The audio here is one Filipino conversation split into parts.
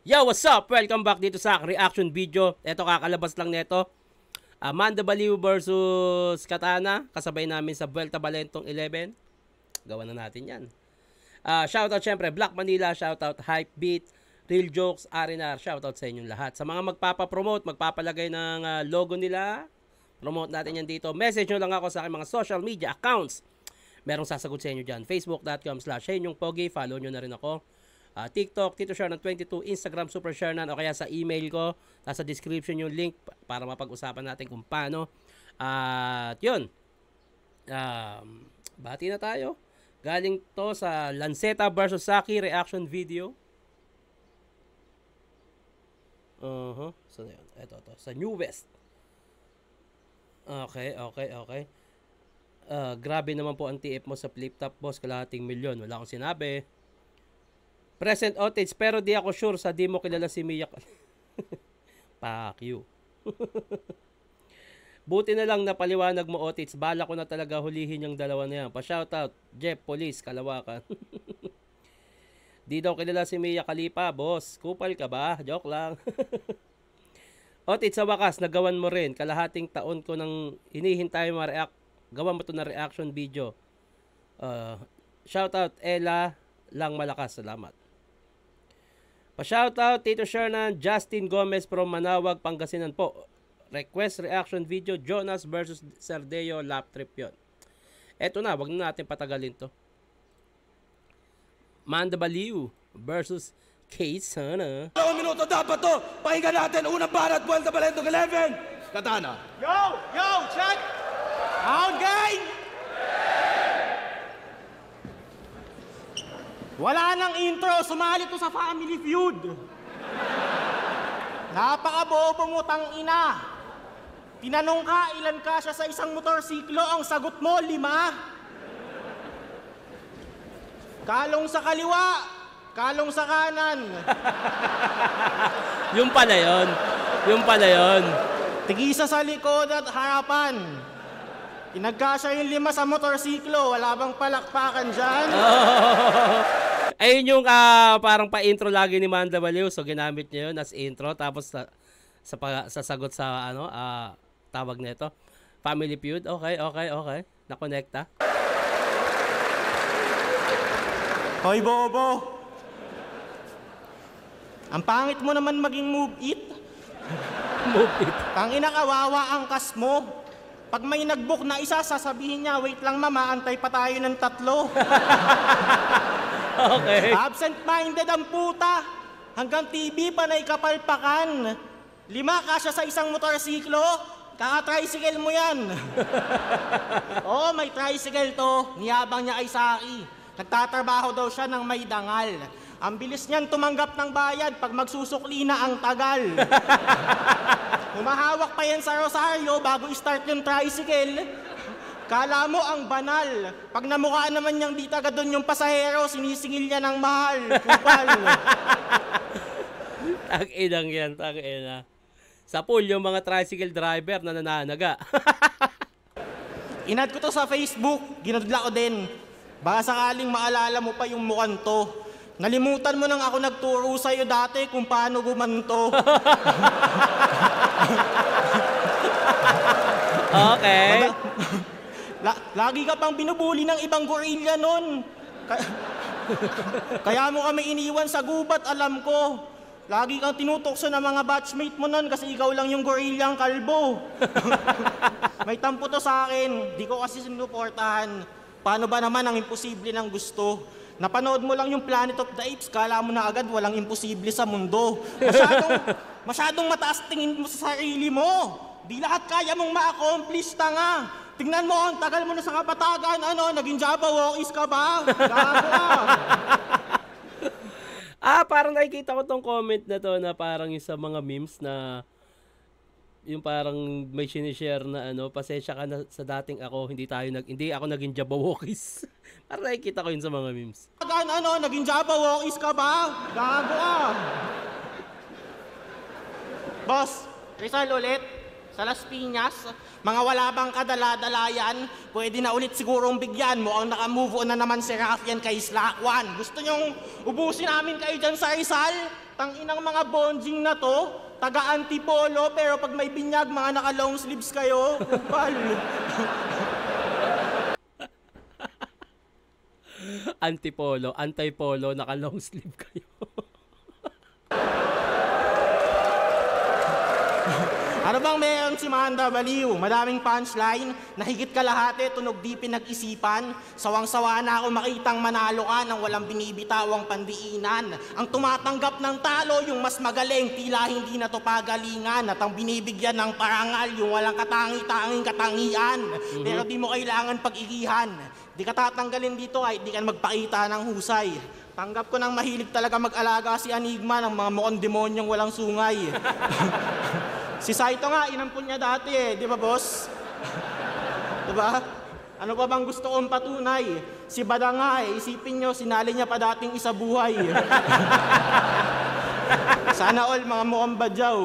Yo, what's up? Welcome back dito sa reaction video. Ito, kakalabas lang nito. Amanda Baliw versus Katana. Kasabay namin sa Vuelta Balentong 11. Gawa na natin yan. Shoutout syempre, Black Manila. Shoutout Hypebeat, Real Jokes, R&R. Shoutout sa inyong lahat. Sa mga magpapapromote, magpapalagay ng logo nila, promote natin yan dito. Message nyo lang ako sa aking mga social media accounts. Merong sasagot sa inyo dyan. Facebook.com/HeyNyongPogi. Follow nyo na rin ako. TikTok, Tito Shernan 22, Instagram, Super Shernan, o kaya sa email ko. Nasa description yung link para mapag-usapan natin kung paano. At yun. Bati na tayo. Galing to sa Lanceta versus Saki reaction video. So yun. Ito to. Sa New West. Okay. Grabe naman po ang TF mo sa flip top, boss. Kalahating milyon. Wala akong sinabi. Present outage, pero di ako sure sa di mo kilala si Mia. Fuck you. Buti na lang napaliwanag mo, outage. Bala ko na talaga hulihin yung dalawa na yan. Pa-shoutout, Jeff Police, Kalawakan. Di daw kilala si Mia Khalifa, boss. Kupal ka ba? Joke lang. Outage, sa wakas, nagawan mo rin. Kalahating taon ko nang hinihintay ma-react. Gawa mo to na reaction video. Shoutout, Ella lang malakas. Salamat. Pa-shoutout, Tito Shernan, Justin Gomez from Manawag, Pangasinan po. Request reaction video, Jonas versus Sardeo, lap trip yun. Eto na, wag na natin patagalin to. Amanda Baliw versus Katana. 2 minuto dapat to. Pakinggan natin. Unang barat, Vuelta Balentong 11. Katana. Yo, check! Out game! Wala nang intro, sumali to sa Family Feud. Napakabobo mo, tangina. Tinanong ka, ilan kasya sa isang motorsiklo? Ang sagot mo, 5. Kalong sa kaliwa, kalong sa kanan. Yung pala yun. Tigisa sa likod at harapan. Inagkasya yung 5 sa motorsiklo, wala bang palakpakan dyan? Ayun yung parang pa-intro lagi ni Amanda Baliw. So ginamit niya yun as intro. Tapos sa sagot sa tawag nito, Family Feud. Okay. Nakonekta. Hoy, bobo. Ang pangit mo naman maging move it. Move it. Tangina, kawawa ang kas mo. Pag may nag-book na isa, sasabihin niya, wait lang mama, antay pa tayo ng 3. Okay. Absent-minded ang puta. Hanggang TV pa na ikapalpakan. 5 kasya sa isang motorsiklo. Kaka-tricycle mo yan. Oo, may tricycle to. Niyabang niya ay Saki. Nagtatrabaho daw siya ng may dangal. Ang bilis niyan tumanggap ng bayad pag magsusukli na ang tagal. Humahawak pa yan sa rosaryo bago i-start yung tricycle. Kala mo ang banal. Pag namukha naman niyang di taga doon yung pasahero, sinisingil niya ng mahal. Kupal. Tag-inang yan, tag-ina. Sa pool, yung mga tricycle driver na nananaga. Inad ko to sa Facebook, ginadla ko din. Baka sakaling maalala mo pa yung mukhang to. Nalimutan mo nang ako nagturo sa'yo dati kung paano gumanto. Okay. Lagi ka pang binubuli ng ibang gorilla nun. Kaya mo kami iniwan sa gubat, alam ko. Lagi kang tinutokso ng mga batchmate mo nun kasi ikaw lang yung gorillang kalbo. May tampo to sa akin. Di ko kasi sinuportahan. Paano ba naman ang imposible ng gusto? Napanood mo lang yung Planet of the Apes, kala mo na agad walang imposible sa mundo. Masyadong mataas tingin mo sa sarili mo. Di lahat kaya mong ma-accomplish, tanga. Tingnan mo, ang tagal mo na sa kapatagan, naging Java Walkies ka ba? Gago ka. Parang nakikita ko tong comment na to na parang yung sa mga memes na yung parang may sinishare na pasensya ka na sa dating ako, hindi ako naging Jabawokis. Parang nakikita ko yun sa mga memes. Naging Jabawokis ka ba? Gago ka. Boss, Rizal ulit. Sa Las Piñas, mga wala bang kadala-dalayan, pwede na ulit sigurong bigyan mo ang naka-move on na naman si Rafian kay Slakwan. Gusto nyong ubusin namin kayo dyan sa Rizal? Tanginang mga bonjing na to, taga-antipolo, pero pag may binyag, mga naka-long sleeves kayo, kupal. Antipolo, naka-long sleeve kayo. Ano bang meron si Manda Baliw? Madaming punchline, nahigit kalahati, tunog di pinag-isipan. Sawang-sawa na ako makitang manalo ka nang walang binibitawang pandiinan. Ang tumatanggap ng talo, yung mas magaling, tila hindi na to pagalingan. At ang binibigyan ng parangal, yung walang katangi-tanging katangian. Pero di mo kailangan pag-igihan. Di ka tatanggalin dito ay di ka magpakita ng husay. Tanggap ko nang mahilig talaga mag-alaga si Enigma ng mga mukhang demonyong walang sungay. Si Saito nga, inampun niya dati di ba boss? Diba? Ano pa bang gusto kong patunay? Si Bada nga isipin nyo, sinali niya pa dating isa buhay. Sana all mga mukhang badyaw.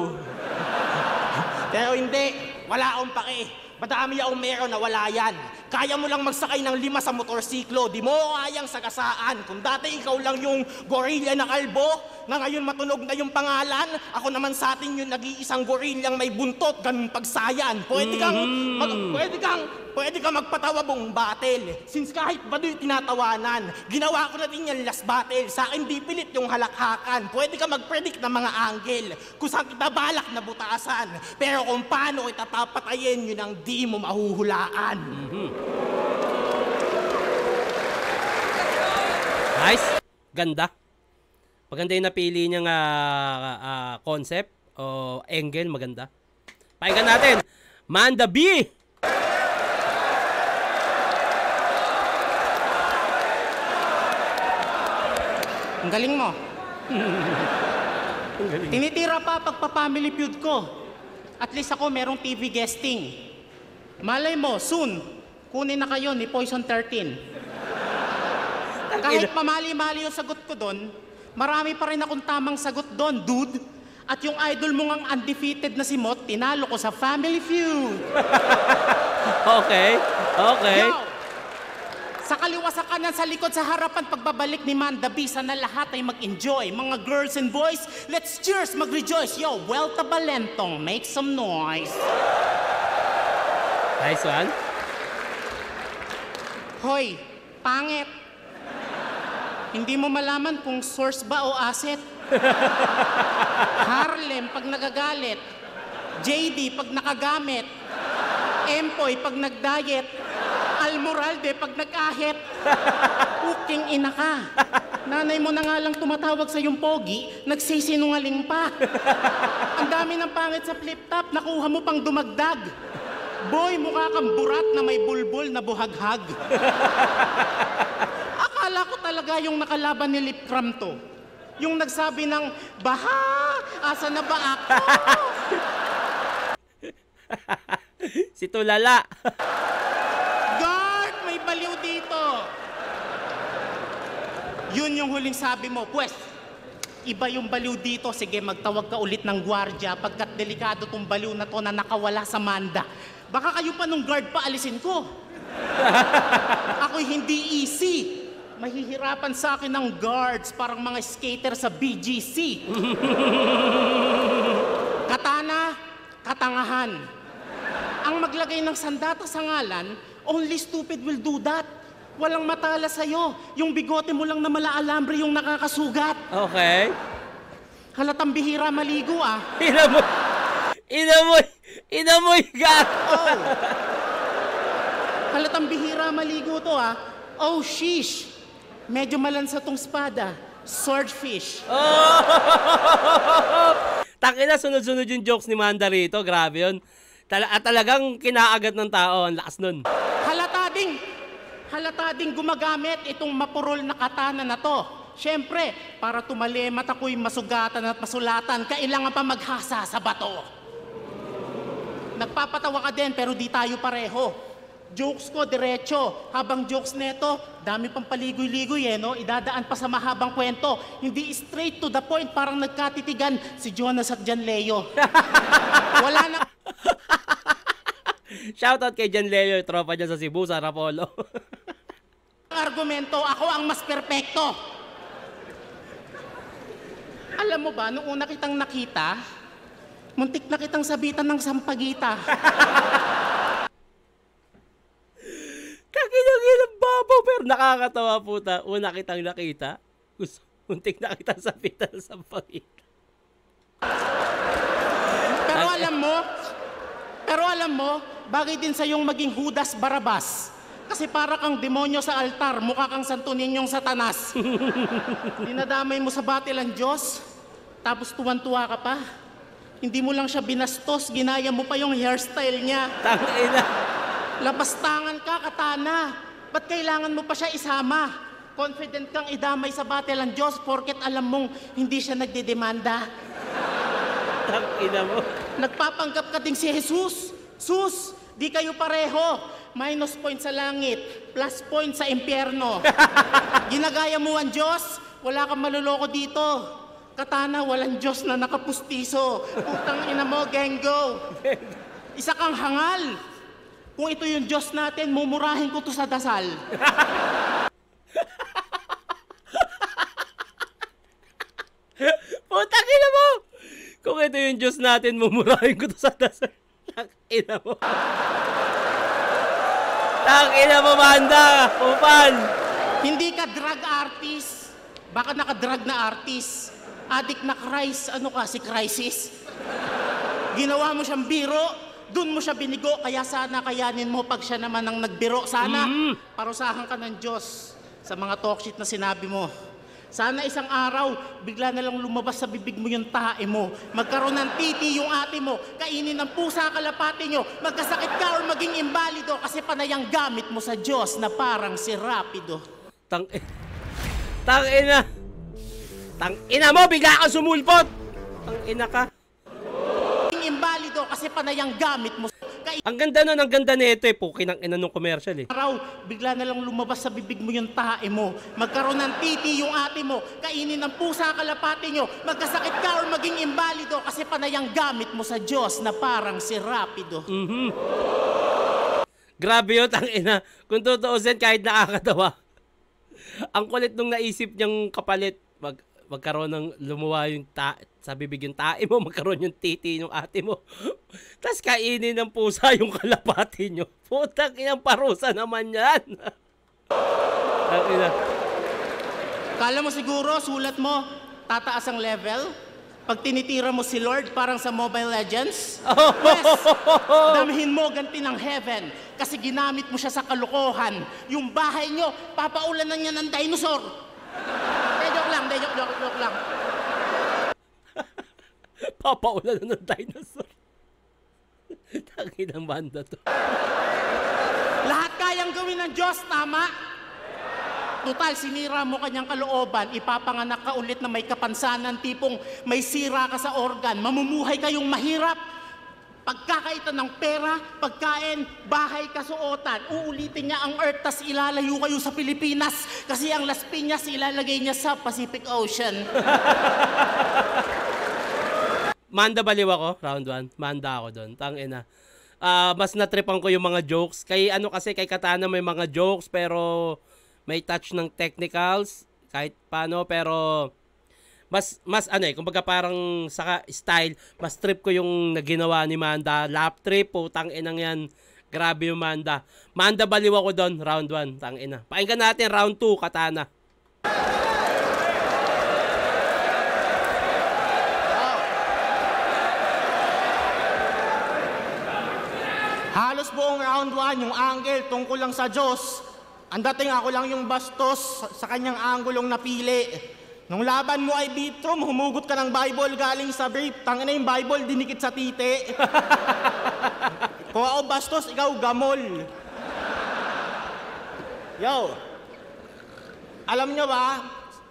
Pero hindi, wala akong pake. Madami akong meron na wala yan. Kaya mo lang magsakay ng 5 sa motorsiklo, di mo kayang sagasaan. Kung dati ikaw lang yung gorilla na kalbo, na ngayon matunog na yung pangalan, ako naman sa atin yung nag-iisang gorillang may buntot, ganun pagsayan. Pwede kang magpatawa buong battle. Since kahit baduy tinatawanan, ginawa ko na din yung last battle. Sa akin di pilit yung halakhakan. Pwede ka mag-predict ng mga angle, kung saan kita balak na butasan. Pero kung paano kita papatayin, yun ang di mo mahuhulaan. Nice. Ganda. Maganda yung napili niyang concept o angle. Maganda. Pakinggan natin. Manda B. Ang galing mo. Tinitira pa pagpa-family feud ko. At least ako merong TV guesting. Malay mo, soon, kunin na kayo ni Poison 13. Kahit mamali-mali yung sagot ko doon, marami pa rin akong tamang sagot doon, dude. At yung idol mo ngang undefeated na si Mot, tinalo ko sa Family Feud. Okay. Yo! Sa kaliwa, sa kanan, sa likod, sa harapan, pagbabalik ni Manda B, sana lahat ay mag-enjoy. Mga girls and boys, let's cheers, mag-rejoice. Yo, Vuelta Balentong, make some noise. Nice one. Hoy, pangit. Hindi mo malaman kung source ba o asset. Harlem pag nagagalit. JD pag nakagamit. Empoy pag nagdiet. Almoralde pag nag-ahit. Puking ina ka. Nanay mo na nga lang tumatawag sa yung pogi, nagsisinungaling pa. Ang dami ng pangit sa flip-top, nakuha mo pang dumagdag. Boy, mukha kang burat na may bulbul na buhaghag. Akala ko talaga yung nakalaban ni Lip Cram to. Yung nagsabi ng, baha, asa na ba ako? Si Tulala. Guard, may baliw dito. Yun yung huling sabi mo. Pwes, iba yung baliw dito. Sige, magtawag ka ulit ng gwardya pagkat delikado tong baliw na to na nakawala sa Manda. Baka kayo pa nung guard pa alisin ko. Ako'y hindi easy. Mahihirapan sa akin ng guards parang mga skater sa BGC. Katana, katangahan. Ang maglagay ng sandata sa ngalan, only stupid will do that. Walang matala sa'yo. Yung bigote mo lang na malaalambre yung nakakasugat. Okay. Halatang bihira maligo ah. Inamoy ka. Oh. Halatang bihira maligo to ah. Oh, sheesh. Medyo malansa tong espada. Swordfish. Oh! Takina, sunod-sunod yung jokes ni Manda rito. Grabe yun. Talagang kinaagat ng tao. Ang lakas nun. Halata ding gumagamit itong mapurol na katana na to. Siyempre, para tumalimat ako'y masugatan at masulatan, kailangan pa maghasa sa bato. Nagpapatawa ka din pero di tayo pareho. Jokes ko diretso. Habang jokes neto, dami pang paligoy-ligoy no? Idadaan pa sa mahabang kwento. Hindi straight to the point, parang nagkatitigan si Jonas at Jan Leo. Wala na... Shoutout kay Jan Leo, yung tropa dyan sa Cebu, sa Rapolo. Argumento, ako ang mas perpekto. Alam mo ba, nung una kitang nakita, muntik na kitang sabitan ng sampagita. Kakinang babaw, pero nakakatawa puta. Una kitang nakita, muntik na kitang sabitan ng sampagita. Pero alam mo, bagay din sa yung maging Judas Barabas. Kasi para kang demonyo sa altar, mukha kang Santo Ninyong Satanas. Dinadamay mo sa battle ang Diyos, tapos tuwan-tuwa ka pa. Hindi mo lang siya binastos, ginaya mo pa yung hairstyle niya. Tangina. Labastangan ka, Katana. Ba't kailangan mo pa siya isama? Confident kang idamay sa battle ang Diyos porket alam mong hindi siya nagdedemanda. Tangina mo. Nagpapanggap ka ding si Jesus. Sus, di kayo pareho. Minus point sa langit, plus point sa impyerno. Ginagaya mo ang Diyos, wala kang maluloko dito. Katana, walang Diyos na nakapustiso. Putang ina mo, Gengo. Isa kang hangal. Kung ito yung Diyos natin, mumurahin ko to sa dasal. Putang ina mo! Kung ito yung Diyos natin, mumurahin ko to sa dasal. Tangina mo. Tangina mo, Manda! Upan! Hindi ka drug artist. Baka naka-drug na artist. Addict na Christ. Ano ka, si Crisis? Ginawa mo siyang biro, dun mo siya binigo, kaya sana kayanin mo pag siya naman ang nagbiro. Sana, parusahan ka ng Diyos sa mga talkshit na sinabi mo. Sana isang araw, bigla na lang lumabas sa bibig mo yung tae mo. Magkaroon ng titi yung ate mo. Kainin ng pusa kalapati nyo. Magkasakit ka or maging imbalido kasi panayang gamit mo sa Diyos na parang si Rapido. Tangina mo, bigla kang sumulpot! Tangina ka. Imbalido kasi panayang gamit mo. Ang ganda nun, ang ganda nito eh. Pukin ang ina nung commercial eh. Araw, bigla na lang lumabas sa bibig mo yung tae mo. Magkaroon ng titi yung ate mo. Kainin ng pusa kalapati nyo. Magkasakit ka or maging imbalido kasi panayang gamit mo sa Diyos na parang si Rapido. Grabe yun, tangina. Kung tutuusin, kahit nakakatawa. Ang kulit nung naisip niyang kapalit. Magkaroon ng lumuwa yung sa bibig yung tae mo, magkaroon yung titi yung ate mo. Tapos kainin ng pusa yung kalapati nyo. Putang inang parusa naman yan. Kala mo siguro, sulat mo, tataas ang level? Pag tinitira mo si Lord, parang sa Mobile Legends? Yes! Damhin mo ganti ng heaven kasi ginamit mo siya sa kalokohan. Yung bahay nyo, papaulan na niya ng dinosaur. Joke lang. Papaulan na ng dinosaur. Tangin ang banda to. Lahat kayang gawin ng Diyos, tama? Total, sinira mo kanyang kalooban, ipapanganak ka ulit na may kapansanan, tipong may sira ka sa organ, mamumuhay kayong mahirap. Pagkakaitan ng pera, pagkain, bahay, kasuotan, uulitin niya ang Earth, tas ilalayo kayo sa Pilipinas kasi ang Las Piñas ilalagay niya sa Pacific Ocean. Manda baliw ako, round 1. Manda ako doon. Tangina. Mas natripan ko yung mga jokes. Kay Katana may mga jokes pero may touch ng technicals kahit paano, pero mas kumbaga parang sa style, mas trip ko yung naginawa ni Manda. Lap trip, putang inang yan. Grabe yung Manda. Manda baliw ako doon, round 1. Tangina. Pakinggan natin round 2, Katana. Halos buong round 1, yung angle tungkol lang sa Diyos. Ang dating ako lang yung bastos sa kanyang anggulong napili. Nung laban mo ay Bitrom, humugot ka ng Bible galing sa brief. Tangina yung Bible, dinikit sa titi. Kung ako bastos, ikaw gamol. Yo, alam nyo ba,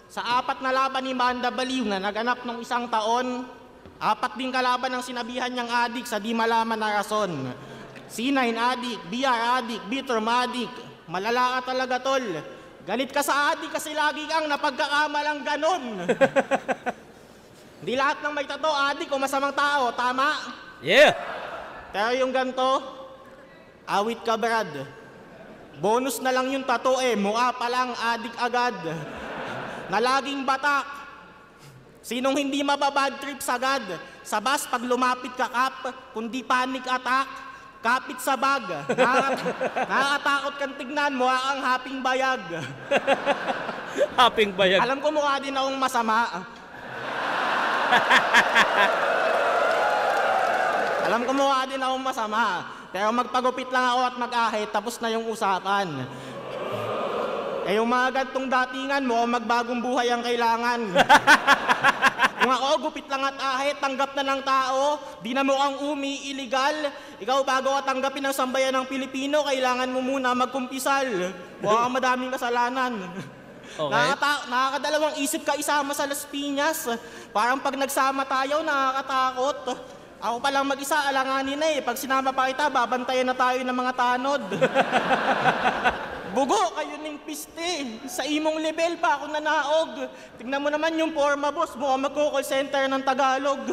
sa 4 na laban ni Manda Baliw na naganap nung 1 taon, 4 din kalaban ang sinabihan niyang adik sa di malaman na rason. C9 adik, BR adik, Bitrom adik. Malala ka talaga, tol. Galit ka sa adik kasi lagi kang napagkakamalang ganon. Di lahat ng may tato, adik o masamang tao, tama? Yeah! Pero yung ganto, Awit ka, Brad. Bonus na lang yung tattoo mukha pa lang adik agad. Na laging batak. Sinong hindi mababad trip sagad? Sa bus pag lumapit ka kap, kundi panic attack, kapit sa bag. Nakakatakot kang tignan, mukha kang haping bayag. Haping bayag. Alam ko mukha din akong masama. Alam ko mukha din akong masama. Pero magpagupit lang ako at mag-ahit, tapos na yung usapan. Yung mga gantong datingan mo, magbagong buhay ang kailangan. Kung ako, gupit lang at ahit, tanggap na ng tao, di na mo ang illegal. Ikaw, bago ka tanggapin ang sambayan ng Pilipino, kailangan mo muna magkumpisal. Mukha kang madaming kasalanan. Okay. Nakakadalawang isip ka isama sa Las Piñas. Parang pag nagsama tayo, nakakatakot. Ako pa lang mag-isa, alanganin na Pag sinama pa kita, babantayan na tayo ng mga tanod. Bugo, kayo ning piste. Sa imong level pa ako nanaog. Tignan mo naman yung forma, boss. Mukhang magko-call center ng Tagalog.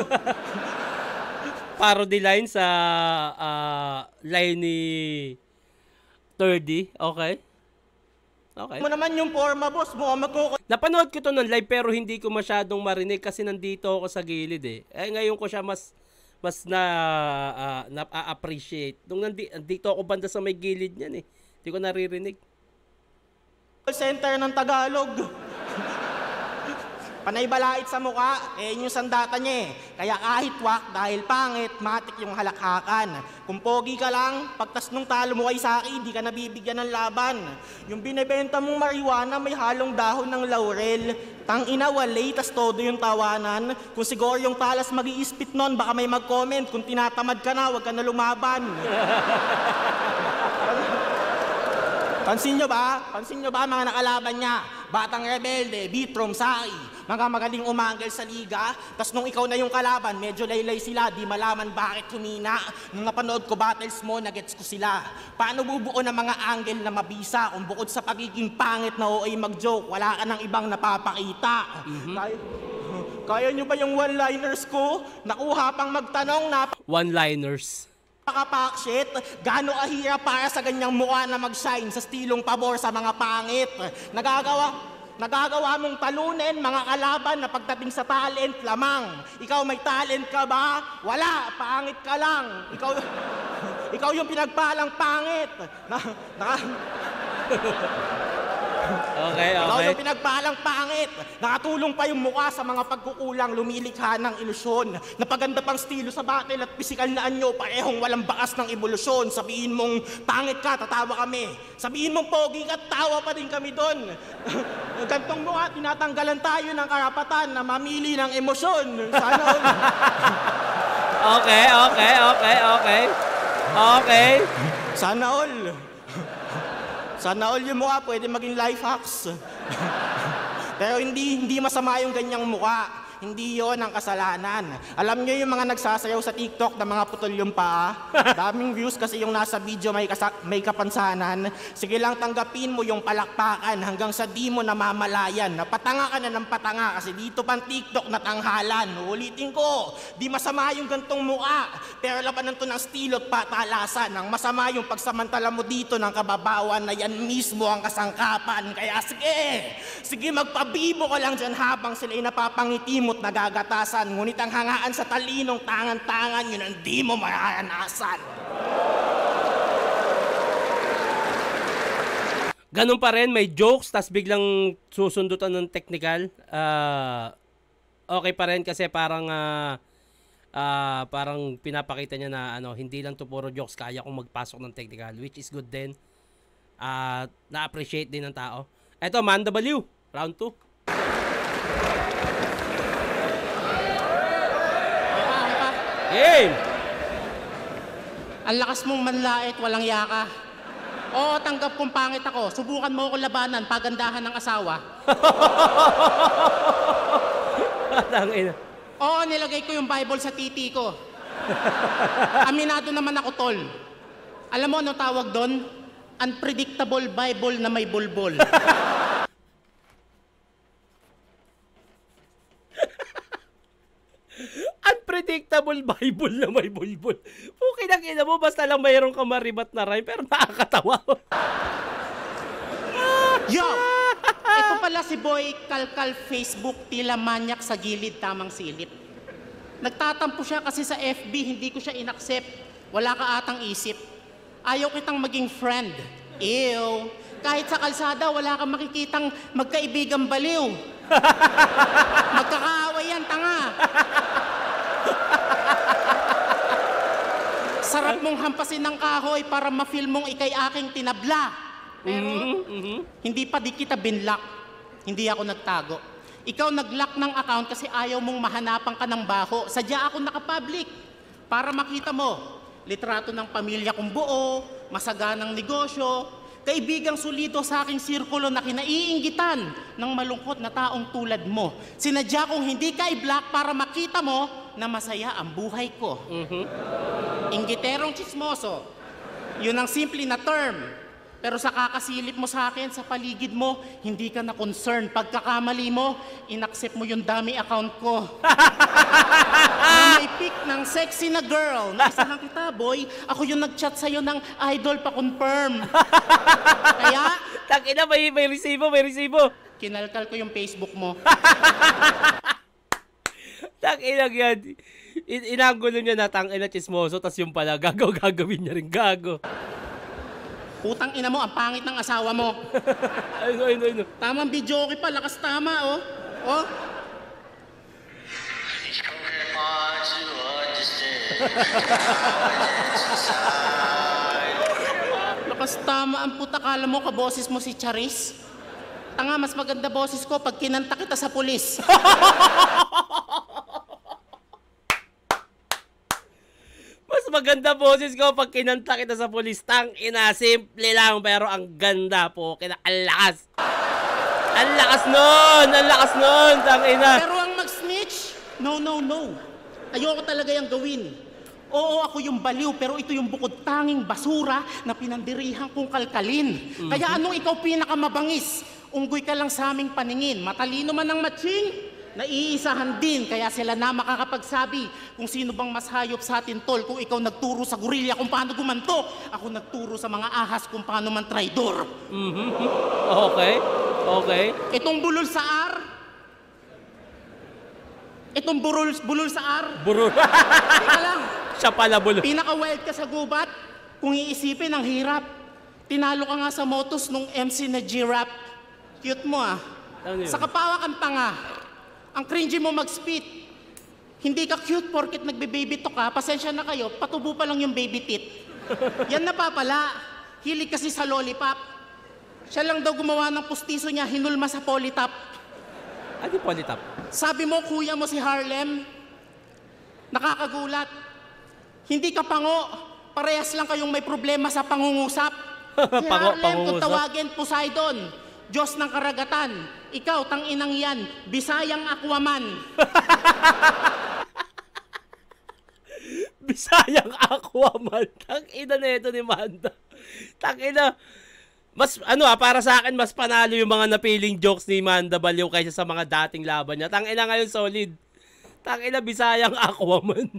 Parody line sa line ni 30. Okay. Okay. Mo naman yung forma, boss. Mukhang magko-call. Napanood ko to ng live pero hindi ko masyadong marinig kasi nandito ako sa gilid ngayon ko siya mas na-appreciate. Nung nandito ako banda sa may gilid niyan Hindi ko naririnig. Center ng Tagalog. Panay balait sa mukha, yung sandata niya Kaya kahit wak, dahil pangit, matik yung halakhakan. Kung pogi ka lang, pagtas nung talo mo kay Saki, di ka nabibigyan ng laban. Yung binebenta mong marijuana, may halong dahon ng laurel. Tangina, walay, tas todo yung tawanan. Kung siguro yung talas mag-iispit nun, baka may mag-comment. Kung tinatamad ka na, wag ka na lumaban. Pansin nyo ba mga nakalaban niya? Batang Rebelde, Bitrom, Saki, mga magaling umanggal sa liga. Tas nung ikaw na yung kalaban, medyo laylay sila, di malaman bakit humina. Nung napanood ko battles mo, nagets ko sila. Paano bubuo ng mga angle na mabisa kung bukod sa pagiging pangit na OA mag-joke, wala ka ng ibang napapakita? Kaya nyo ba yung one-liners ko? Nakuha pang magtanong na... One-liners. Pakapakshit, gaano kahirap para sa ganyang mukha na mag-shine sa stilong pabor sa mga pangit. Nagagawa mong talunin mga kalaban na pagdating sa talent lamang. Ikaw may talent ka ba? Wala, pangit ka lang. Ikaw yung pinagpalang pangit. Okay. Ikaw yung pinagpalang pangit. Nakatulong pa yung mukha sa mga pagkukulang, lumilikha ng ilusyon. Napaganda pang stilo sa battle at pisikal na anyo, parehong walang bakas ng ebolusyon. Sabihin mong pangit ka, tatawa kami. Sabihin mong pogi ka, tawa pa din kami doon. Gantong mukha, tinatanggalan tayo ng karapatan na mamili ng emosyon. Sana all. Okay. Sana all yung mukha pwede maging life hacks. Pero hindi masama yung ganyang mukha. Hindi yon ang kasalanan. Alam nyo yung mga nagsasayaw sa TikTok na mga putol yung paa? Daming views kasi yung nasa video may kapansanan. Sige lang tanggapin mo yung palakpakan hanggang sa di mo namamalayan. Napatanga ka na ng patanga kasi dito pang TikTok na tanghalan. Ulitin ko, di masama yung gantong mukha. Pero labanan to ng estilo at patalasan. Ang masama yung pagsamantala mo dito ng kababawan na yan mismo ang kasangkapan. Kaya sige magpabibo ka lang dyan habang sila'y napapangiti mo at nagagatasan. Ngunit ang hangaan sa talinong tangan-tangan, yun ang di mo mararanasan. Ganun pa rin, may jokes, tas biglang susundutan ng technical. Okay pa rin kasi parang pinapakita niya na hindi lang to puro jokes, kaya kong magpasok ng technical, which is good din. Na-appreciate din ng tao. Eto, Manda Baliw, round 2. Game! Ang lakas mong manlait, walang yaka. Oo, tanggap kong pangit ako. Subukan mo ako labanan, pagandahan ng asawa. Oo, nilagay ko yung Bible sa titi ko. Aminado naman ako, tol. Alam mo ano tawag doon? Unpredictable Bible na may bulbol. Unpredictable Bible na may bulbul. Okay Tangina ina mo, basta lang mayroong kamaribat na rhyme, pero nakakatawa. Yo! Ito pala si Boy Kalkal Facebook, tila manyak sa gilid, tamang silip. Nagtatampo siya kasi sa FB, hindi ko siya inaccept. Wala ka atang isip. Ayaw kitang maging friend. Ew. Kahit sa kalsada, wala kang makikitang magkaibigang baliw. Magkakaaway yan, tanga. Sarap mong hampasin ng kahoy para ma-feel mong ikay aking tinabla. Pero hindi pa di kita binlock. Hindi ako nagtago. Ikaw nag-lock ng account kasi ayaw mong mahanapan ka ng baho. Sadya ako nakapublic para makita mo. Litrato ng pamilya kong buo, masaganang negosyo, kaibigang solido sa aking sirkulo na kinaiinggitan ng malungkot na taong tulad mo. Sinadya kong hindi ka i-block para makita mo na masaya ang buhay ko. Inggiterong chismoso. Yun ang simple na term. Pero sa kakasilip mo sa akin, sa paligid mo, hindi ka na concerned. Pagkakamali mo, inaccept mo yung dummy account ko. Na may pic ng sexy na girl. Naisahan kita, boy. Ako yung nag-chat sa'yo ng idol pa-confirm. Kaya, Tangina, may resibo, may resibo. kinalkal ko yung Facebook mo. Tangina yan. Inagulo niya na tangina chismoso, tas yung pala gagawin niya rin gago. Putang ina mo, ang pangit ng asawa mo. Ayun. Tamang video okay pa, lakas tama, oh. Oh. Lakas tama ang puta, kala mo kaboses mo si Charis? Tanga, mas maganda boses ko pag kinanta kita sa pulis. Mas maganda boses ko pag kinanta kita sa pulis. Tangina, simple lang pero ang ganda po. Ang lakas. Ang lakas nun, tangina. Pero ang mag-snitch, no. Ayoko talaga yung gawin. Oo, ako yung baliw, pero ito yung bukod tanging basura na pinandirihan kong kalkalin. Kaya anong ikaw pinakamabangis? Unggoy ka lang sa aming paningin. Matalino man ang matching, naiisahan din. Kaya sila na makakapagsabi kung sino bang mas hayop sa atin, tol. Kung ikaw nagturo sa gorilla kung paano gumanto, ako nagturo sa mga ahas kung paano man traidor. Okay. Itong bulol sa R, itong bulol sa R, Buro. teka lang. Siya pala bulo. Pinaka-wild ka sa gubat, kung iisipin ang hirap. Tinalo ka nga sa motos nung MC na G-Rap. Cute mo ah. Ano yun? Sa kapawa kang tanga. Ang cringy mo mag-spit. Hindi ka cute porket nagbe-baby talk ka. Pasensya na kayo, patubo pa lang yung baby tit. Yan na pa pala. Hilig kasi sa lollipop. Siya lang daw gumawa ng pustiso niya, hinulma sa polytop. Ano yung polytop? Sabi mo, kuya mo si Harlem, nakakagulat. Hindi ka pango, parehas lang kayong may problema sa pangungusap. Si Harlem, kung tawagin, Poseidon, Diyos ng karagatan. Ikaw, tanginang yan, Bisayang Aquaman. Bisayang Aquaman. Tangina na ito ni Manda. Tangina. Mas, para sa akin, mas panalo yung mga napiling jokes ni Manda Baliw kaysa sa mga dating laban niya. Tangina ngayon, solid. Tangina, Bisayang Aquaman.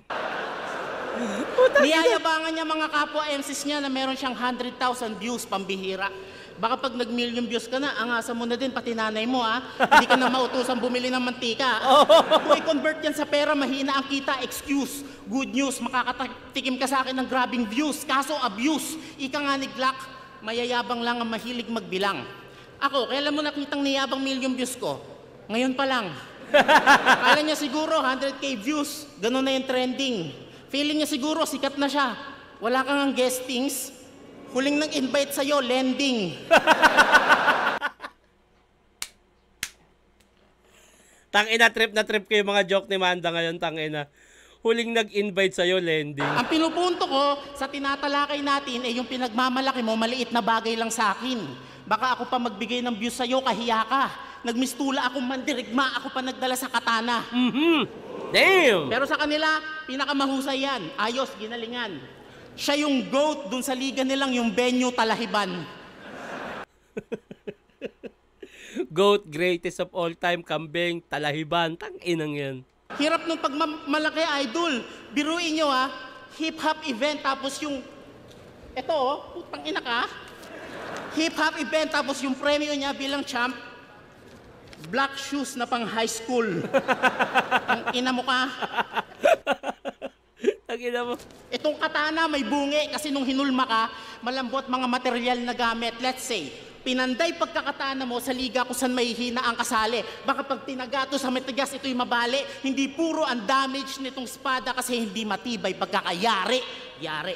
Niyayabangan niya mga kapwa MCs niya na meron siyang 100,000 views, pambihira. Baka pag nag-million views ka na, angasan mo na din, pati nanay mo ha. Hindi ka na mautusang bumili ng mantika. Kung i-convert yan sa pera, mahina ang kita, excuse. Good news, makakatikim ka sa akin ng grabbing views. Kaso abuse, ika nga ni Glock, mayayabang lang ang mahilig magbilang. Ako, kailan mo nakitang niyabang million views ko? Ngayon pa lang. Kala niya siguro 100k views, ganun na yung trending. Feeling niya siguro sikat na siya. Wala kang ang guestings. Huling nag-invite sa'yo, lending. Tangina, trip na trip ko yung mga joke ni Manda ngayon, tangina. Huling nag-invite sa'yo, lending. Ang pinupunto ko sa tinatalakay natin ay yung pinagmamalaki mo, maliit na bagay lang sa akin. Baka ako pa magbigay ng views sa'yo, kahiya ka. Nagmistula akong mandirigma, ako pa nagdala sa katana. Damn! Pero sa kanila, pinakamahusay yan. Ayos, ginalingan. Siya yung GOAT dun sa liga nilang yung venue Talahiban. GOAT, greatest of all time, kambing, Talahiban, tanginang yan. Hirap nung pagmalaki, idol. Biruin nyo ha, hip-hop event, tapos yung, eto oh, putang ina ka. Hip-hop event, tapos yung premyo niya bilang champ, black shoes na pang high school. Ang ina mo ka. Ang ina mo. Itong katana may bungi kasi nung hinulma ka, malambot mga material na gamit. Let's say, pinanday pagkakatana mo sa liga kung saan may hina ang kasali. Baka pag tinagato sa matigas, ito'y mabali. Hindi puro ang damage nitong espada kasi hindi matibay pagkakayari. Yari.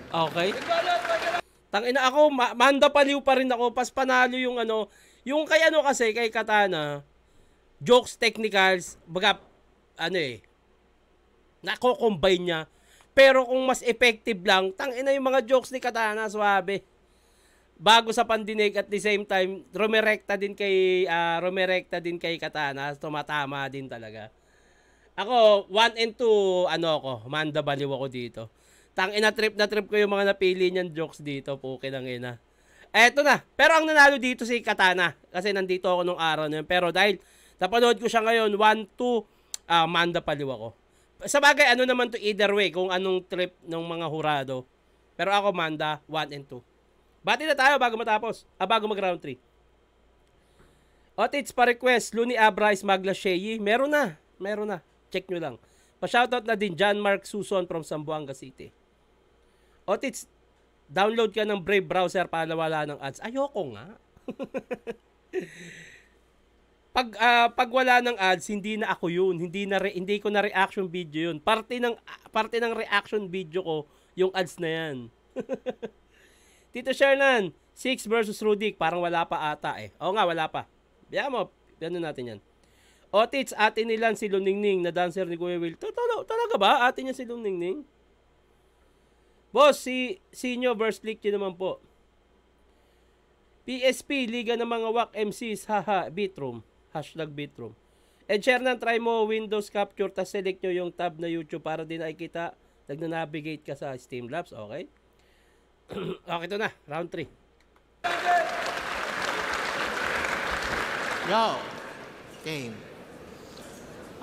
Okay. Tangina ako, manda paliw pa rin ako. Pas panalo yung ano, yung kay ano kasi, kay Katana, jokes, technicals, baga, ano nako-combine niya. Pero kung mas effective lang, tangina yung mga jokes ni Katana, suwabe. Bago sa pandinig at the same time, rumerekta din kay Katana, tumatama din talaga. Ako, 1 and 2, manda baliw ako dito. Tangina na trip ko yung mga napili niyan jokes dito, pukin ang ina. Eto na, pero ang nanalo dito si Katana, kasi nandito ako nung araw na yun. Pero dahil napanood ko siya ngayon, 1-2, manda baliw ako. Sa bagay, ano naman to either way, kung anong trip ng mga hurado. Pero ako, manda, 1 and 2. Bati na tayo bago matapos. Bago mag round 3. Otits pa request, Luni Abrais Magla Sheyi. Meron na. Check nyo lang. Pa-shoutout na din John Mark Suson from Zamboanga City. Otits, download ka ng Brave browser para wala ng ads. Ayoko nga. Pag wala ng ads, hindi na ako yun. Hindi ko na reaction video yun. Parte ng reaction video ko yung ads na yan. Tito Shernan, 6 versus Rudik, parang wala pa ata eh. Oo nga, wala pa. Biya mo, ano natin yan. Otits, atin nilang si Luningning na dancer ni Kuya Will. Talaga ba? Atin niya si Luningning? Boss, si Sinyo versus Lick yun naman po. PSP, Liga ng mga WAC MCs, haha, Bitroom. #Bitroom. Ed Shernan, try mo Windows Capture, tas select nyo yung tab na YouTube para din nakikita, nag-navigate ka sa Streamlabs, okay? Okay, ito na. Round 3. Yo, game.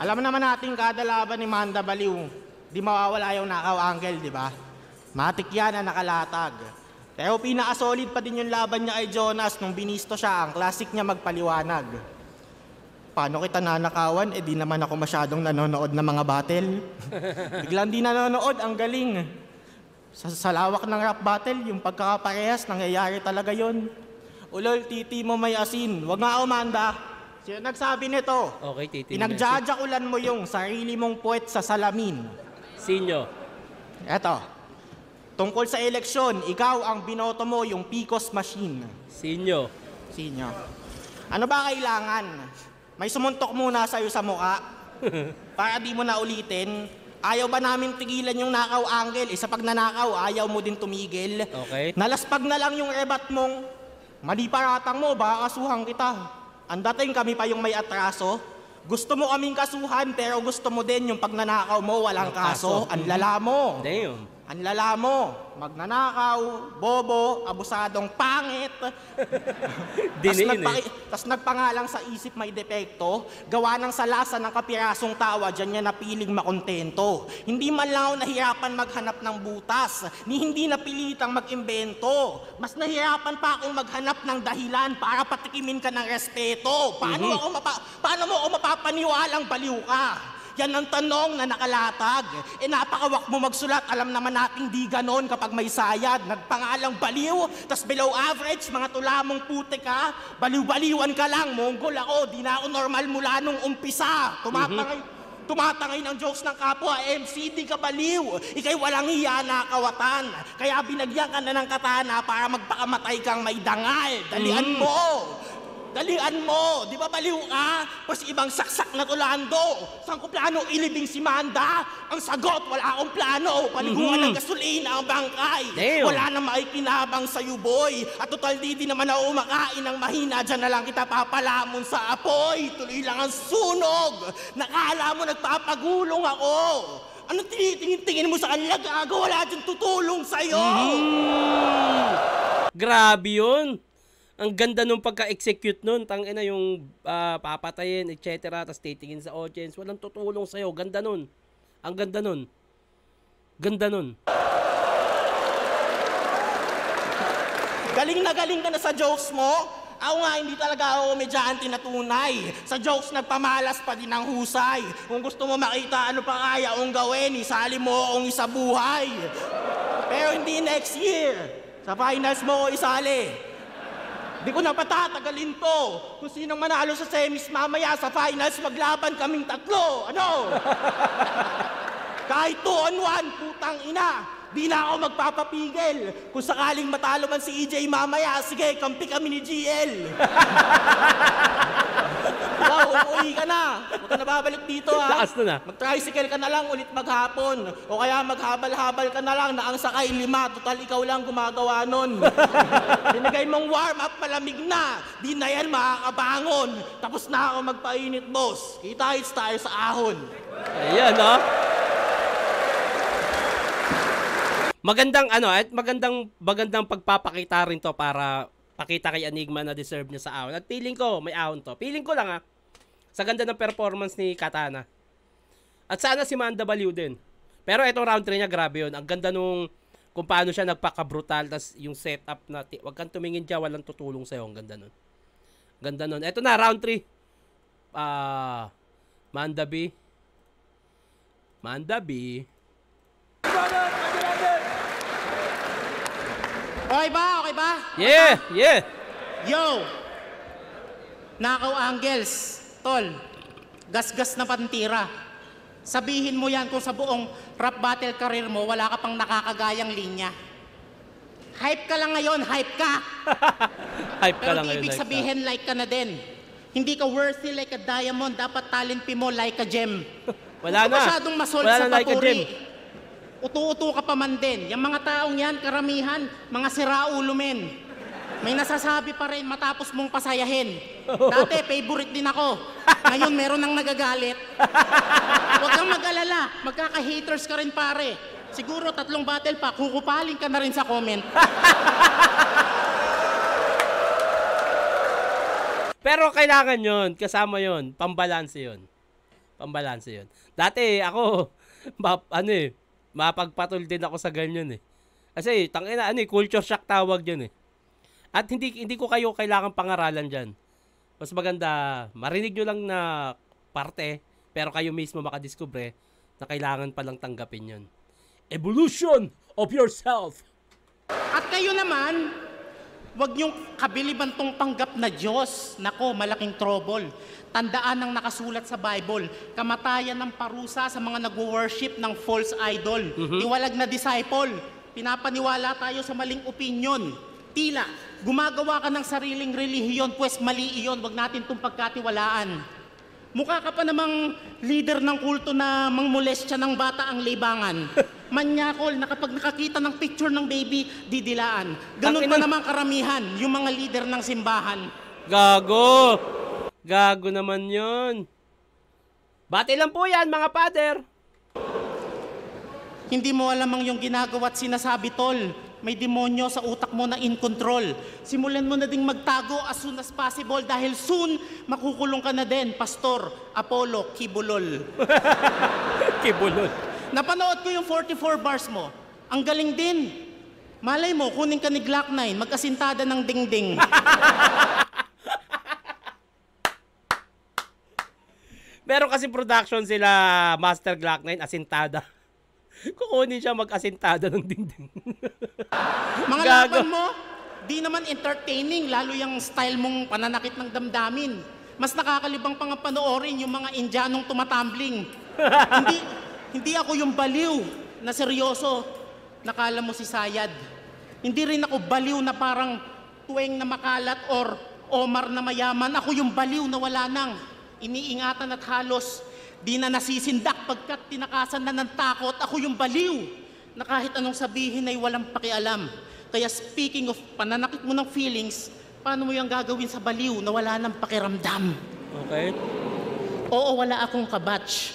Alam naman natin kada laban ni Manda Baliw, di mawawala yung knockout angle, di ba? Matik yan na nakalatag. Pero pinaka-solid pa din yung laban niya kay Jonas nung binisto siya, ang classic niya magpaliwanag. Paano kita nanakawan? Di naman ako masyadong nanonood ng mga battle. Biglang di nanonood, ang galing. Sa lawak ng rap battle, yung pagkakaparehas, nangyayari talaga yon. Ulol, titi mo may asin. Wag nga Amanda. Sino nagsabi nito? Okay, titi. Pinagjajakulan mo yung sarili mong puwet sa salamin. Sinyo. Eto. Tungkol sa eleksyon, ikaw ang binoto mo yung PCOS machine. Sinyo. Ano ba kailangan? May sumuntok muna sa'yo sa muka para di mo na ulitin. Ayaw ba namin tigilan yung nakaw angle? Sa pag nanakaw, ayaw mo din tumigil. Okay. Nalaspag na lang yung rebat mong mali paratang mo, baka kasuhan kita. Ang dating kami pa yung may atraso. Gusto mo kaming kasuhan, pero gusto mo din yung pag nanakaw mo, walang kaso. Ang lala mo. Damn. Ang lala mo, magnanakaw, bobo, abusadong pangit. Tas nagpangalang sa isip may depekto, gawa ng salasa ng kapirasong tawa, dyan niya napiling makontento. Hindi man lang ako nahirapan maghanap ng butas, ni hindi napilitang mag-imbento. Mas nahirapan pa akong maghanap ng dahilan para patikimin ka ng respeto. Paano mo ako mapapaniwalang baliw ka? Yan ang tanong na nakalatag. Napakawak mo magsulat, alam naman nating di ganon kapag may sayad. Nagpangalang baliw, tas below average, mga tulamong putik ka. Baliw-baliwan ka lang, Monggol ako, di na ako normal mula nung umpisa. Tumatangay ng jokes ng kapwa, MC, di ka baliw. Ika'y walang hiya na kawatan. Kaya binagyan ka na ng katana para magpakamatay kang may dangal. Dalian mo! Di ba baliw ka? Pas ibang saksak na tulando. Saan ko plano ilibing si Manda? Ang sagot, wala akong plano. Paliguan ng gasolina ang bangkay. Damn. Wala nang maikinabang sa'yo, boy. At total di naman ako umakain ng mahina. Diyan na lang kita papalamon sa apoy. Tuloy lang ang sunog. Nakala mo nagpapagulong ako. Ano tinitingin mo sa kanila, gago? Wala dyan tutulong sa'yo. Grabe yun. Ang ganda nung pagka-execute nun. Tangina yung papatayin, etc. Tapos titingin sa audience. Walang tutulong sa'yo. Ganda nun. Ang ganda nun. Ganda nun. Galing ka na sa jokes mo. Ako nga, hindi talaga ako medyante na tunay. Sa jokes, nagpamalas pa din ang husay. Kung gusto mo makita ano pa kaya kong gawin, isali mo akong isabuhay. Pero hindi next year. Sa finals mo ako isali. Di ko na patatagalin to. Kung sinong manalo sa semis mamaya, sa finals maglaban kaming tatlo. Ano? Kahit 2-on-1, putang ina. Di na ako magpapapigil. Kung sakaling matalo man si EJ mamaya, sige, kampi kami ni GL. Ikaw, uuwi ka na. Huwag ka na babalik dito, ha? Lakas na. Mag-tricycle ka na lang ulit maghapon. O kaya maghabal-habal ka na lang na ang sakay 5. Total, ikaw lang gumagawa nun. Binigay mong warm-up, malamig na. Di na yan makakabangon. Tapos na ako magpainit, boss. Kita-hits tayo sa ahon. Ayan, no? Magandang magandang pagpapakita rin to para pakita kay Enigma na deserve niya sa ahon. At feeling ko may ahon to. Feeling ko lang sa ganda ng performance ni Katana. At sana si Manda Baliw din. Pero itong round 3 niya, grabe yun. Ang ganda nung kung paano siya nagpaka-brutal, tas yung setup na wag kang tumingin diyan, walang tutulong sa'yo. Ang ganda nun. Ganda nun. Ito na, round 3. Manda B. Okay ba? Yeah. Yo! Nakaw Angels, tol, gasgas na pantira. Sabihin mo yan kung sa buong rap battle career mo, wala ka pang nakakagayang linya. Hype ka lang ngayon, hype ka! Hype ka Pero lang di ngayon. ibig sabihin, like ka na din. Hindi ka worthy like a diamond, dapat talent mo like a gem. Wala Huwag ka na. masyadong masold Wala sa na like a papuri. gem. Utu-utu ka pa man din. Yung mga taong yan, karamihan, mga siraulo men. May nasasabi pa rin matapos mong pasayahin. Dati, favorite din ako. Ngayon, meron nang nagagalit. Huwag kang mag-alala. Magkaka-haters ka rin, pare. Siguro 3 battle pa, kukupaling ka na rin sa comment. Pero kailangan yon, kasama yon, pambalanse yon. Dati ako, mapagpatol din ako sa ganyan eh. Kasi tangina culture shock tawag 'yan eh. At hindi ko kayo kailangan pangaralan diyan. Mas maganda marinig nyo lang na parte pero kayo mismo makadiskubre na kailangan pa lang tanggapin 'yon. Evolution of yourself. At kayo naman, huwag niyong kabilibantong panggap na Diyos. Nako, malaking trouble. Tandaan ang nakasulat sa Bible, kamatayan ng parusa sa mga nagwo-worship ng false idol. Iwalag na disciple. Pinapaniwala tayo sa maling opinion. Tila, gumagawa ka ng sariling relihiyon, pues mali iyon. Huwag natin itong pagkatiwalaan. Mukha ka pa namang leader ng kulto na mangmolestya ng bata ang libangan. Manyakol na kapag nakakita ng picture ng baby, didilaan. Ganun pa naman karamihan, yung mga leader ng simbahan. Gago naman yon. Bati lang po yan, mga father. Hindi mo alam ang yung ginagawa at sinasabi, tol. May demonyo sa utak mo na in control. Simulan mo na ding magtago as soon as possible dahil soon makukulong ka na din, Pastor Apollo Kibulol. Kibulol. Napanood ko yung 44 bars mo. Ang galing din. Malay mo, kunin ka ni Glock 9, magkasintada ng dingding. Meron kasi production sila Master Glock 9, asintada. Kukunin siya mag-asintada ng dingding. Mga laban mo, di naman entertaining, lalo yung style mong pananakit ng damdamin. Mas nakakalibang pang panoorin yung mga Indianong tumatumbling. Hindi ako yung baliw na seryoso. Nakala mo si Sayad. Hindi rin ako baliw na parang tuweng na makalat or Omar na mayaman. Ako yung baliw na wala nang iniingatan at halos di na nasisindak pagkat tinakasan na ng takot. Ako yung baliw na kahit anong sabihin ay walang pakialam. Kaya speaking of pananakit mo ng feelings, paano mo yung gagawin sa baliw na wala nang pakiramdam? Okay. Oo, wala akong kabatch.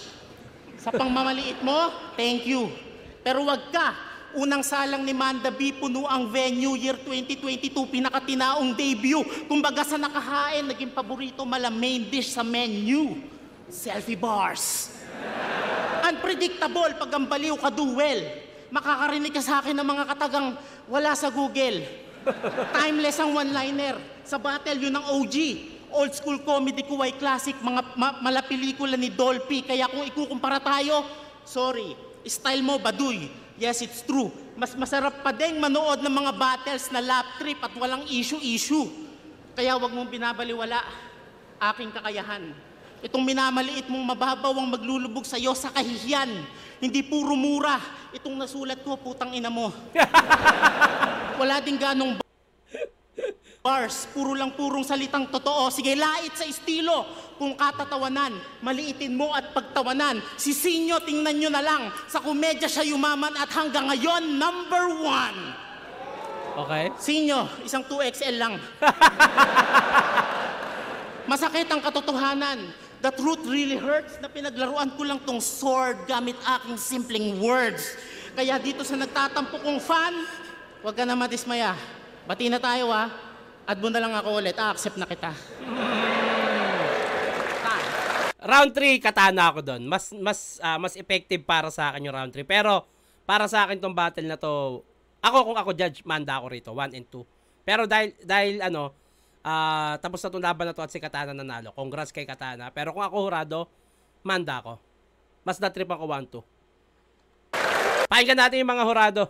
Sa pangmamaliit mo, thank you. Pero wag ka. Unang salang ni Manda B, puno ang venue, year 2022, pinakatinaong debut. Kumbaga sa nakahain, naging paborito main dish sa menu. Selfie bars. Unpredictable pag ang baliw ka duel. makakarinig ka sa akin ng mga katagang wala sa Google. Timeless ang one-liner. Sa battle, yun ang OG. Old school comedy ko ay classic, mga malapelikula ni Dolphy. Kaya kung ikukumpara tayo, sorry, style mo baduy. Yes, it's true. Mas masarap pa din manood ng mga battles na lap trip at walang issue-issue. Kaya wag mong binabaliwala aking kakayahan. Itong minamaliit mong mababaw ang maglulubog sa'yo sa kahihiyan. Hindi puro mura. Itong nasulat ko, putang ina mo. Wala din ganong bars. Puro lang purong salitang totoo. Sige, lait sa estilo. Kung katatawanan, maliitin mo at pagtawanan. Si Sinyo, tingnan nyo na lang. Sa komedya siya yumaman at hanggang ngayon, #1. Okay. Sinyo, isang 2XL lang. Masakit ang katotohanan. The truth really hurts na pinaglaruan ko lang tong sword gamit aking simpleng words. Kaya dito sa nagtatampo kong fan, huwag ka na madismaya. Bati na tayo Add mo na lang ako ulit, accept na kita. Round 3, katana ako doon. Mas effective para sa akin yung round 3. Pero, para sa akin tong battle na to, kung ako judge, manda ako rito, 1 and 2. Pero dahil tapos na itong laban na to at si Katana nanalo. Congrats kay Katana. Pero kung ako hurado, manda ako. Mas na-trip ako 1-2. Pakinggan natin yung mga hurado.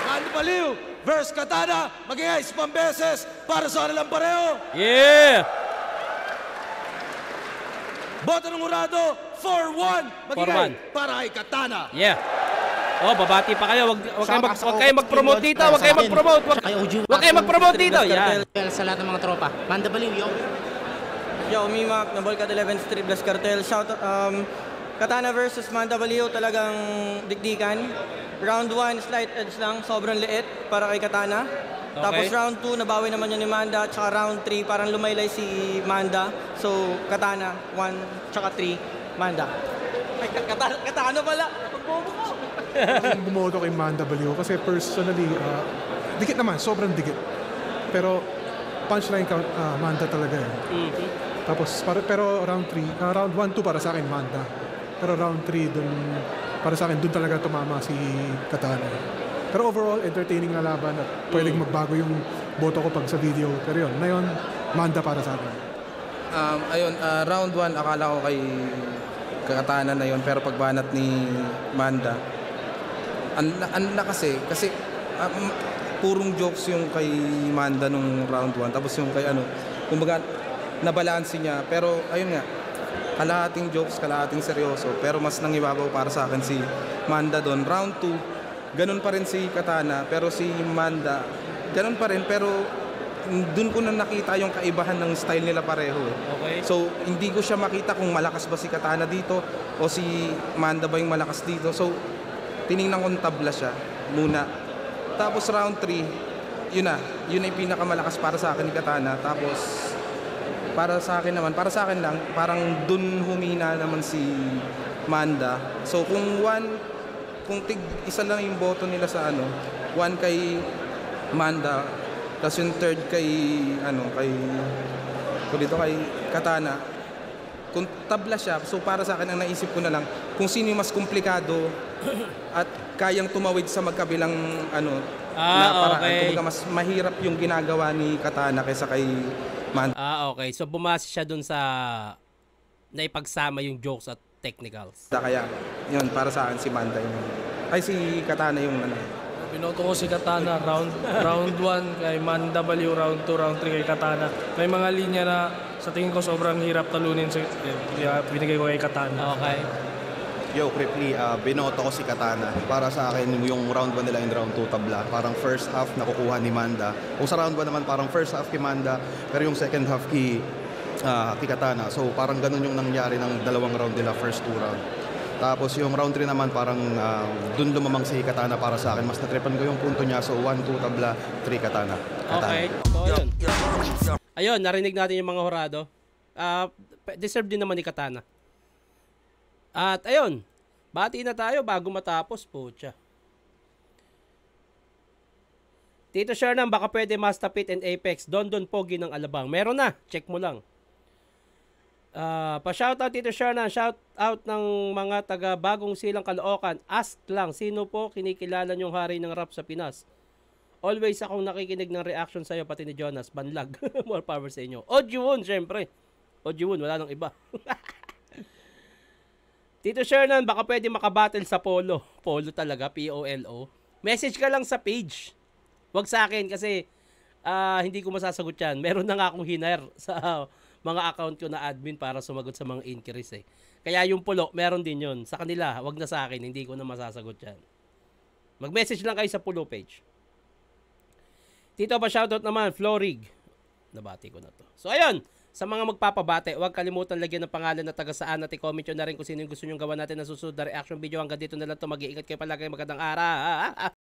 Manda Baliw versus Katana. Mag-iayos pang beses para sa kanilang pareho. Yeah! Boto ng hurado, 4-1. Mag-iayos 4-1. para kay Katana. Yeah. Oh, babati pa kayo. Wag kayong mag-promote dito. Wag kayong mag-promote. Wag kayong mag-promote dito. Yan. Sa lahat ng mga tropa. Manda Baliw, yo. Yo, Mimak, Nabolkat 11 Street Blast Cartel. Shout Katana versus Manda Baliw, talagang dikdikan. Round 1, slight edge lang, sobrang liit para kay Katana. Okay. Tapos round 2, nabawi naman yun ni Manda. Tsaka round 3, parang lumaylay si Manda. So, Katana, 1, tsaka 3, Manda. Ay, Katana pala. Bumoto kay Manda Baliw kasi personally, dikit naman, sobrang dikit. Pero punchline count, Manda talaga Tapos, pero round 3, round 1, 2 para sa akin, Manda. Pero round 3, dun, para sa akin, dun talaga tumama si Katana. Pero overall, entertaining na laban at pwedeng magbago yung boto ko pag sa video. Pero yun, na yun, Manda para sa akin. Round 1, akala ko kay Katana na yun, pero pagbanat ni Manda, kasi purong jokes yung kay Manda nung round 1, tapos yung kay kumbaga nabalansin niya, pero ayun nga, kalahating jokes, kalahating seryoso, pero mas nangibabaw para sa akin si Manda doon. Round 2, ganun pa rin si Katana, pero si Manda, ganun pa rin, pero doon ko na nakita yung kaibahan ng style nila pareho. Okay. So, hindi ko siya makita kung malakas ba si Katana dito o si Manda ba yung malakas dito. So, tiningnan kong tabla siya muna. Tapos round 3, yun yung pinakamalakas para sa akin ni Katana. Tapos, para sa akin lang, parang dun humina naman si Manda. So, kung isa lang yung boto nila sa 1 kay Manda, tapos yung third kay Katana. Kung tabla siya, so para sa akin ang naisip ko na lang kung sino yung mas komplikado at kayang tumawid sa magkabilang na paraan. Okay. Kumbaga mas mahirap yung ginagawa ni Katana kaysa kay Manda. Okay. So bumase siya dun sa naipagsama yung jokes at technicals. Kaya yun, para sa akin si Manda yung si Katana yung Binoto ko si Katana, round 1 kay Manda Baliw, round 2, round 3 kay Katana. May mga linya na sa tingin ko sobrang hirap talunin, kaya binigay ko kay Katana. Okay. Yo, Cripply, binoto ko si Katana. Para sa akin, yung round 1 nila yung round 2 tabla. Parang first half nakukuha ni Manda. Kung sa round 1 naman, parang first half kay Manda, pero yung second half kay Katana. So parang ganun yung nangyari ng dalawang round nila, first 2 round. Tapos yung round 3 naman parang dun lumamang si Katana para sa akin. Mas natripan ko yung punto niya. So 1, 2 tabla, 3 Katana. Okay. So yun. Ayun, narinig natin yung mga hurado. Deserve din naman ni Katana. At ayun, bati na tayo bago matapos, pucha. Tito Shernan, baka pwede Mastapit and Apex. Don Pogi ng Alabang. Meron na, check mo lang. Pa-shoutout Tito Shernan, shoutout ng mga taga Bagong Silang Caloocan. Ask lang, sino po kinikilala niyong hari ng rap sa Pinas? Always akong nakikinig ng reaction sa'yo, pati ni Jonas. Banlag. More power sa inyo. Ojiwon, syempre. Ojiwon, wala nang iba. Tito Shernan, baka pwede makabattle sa polo. Polo talaga, P-O-L-O. Message ka lang sa page. Wag sa akin kasi hindi ko masasagot yan. Meron na nga akong hiner sa mga account ko na admin para sumagot sa mga inquiries eh. Kaya yung pulo, meron din yun. Sa kanila, wag na sa akin, hindi ko na masasagot yan. Mag-message lang kayo sa pulo page. Tito pa shoutout naman, Florig. Nabati ko na to. So ayun, sa mga magpapabate, huwag kalimutan lagyan ng pangalan na taga saan at i-comment nyo na rin kung sino yung gusto nyo gawa natin na susunod na reaction video. Hanggang dito na lang to. Mag-iingat kayo palagi. Magandang araw.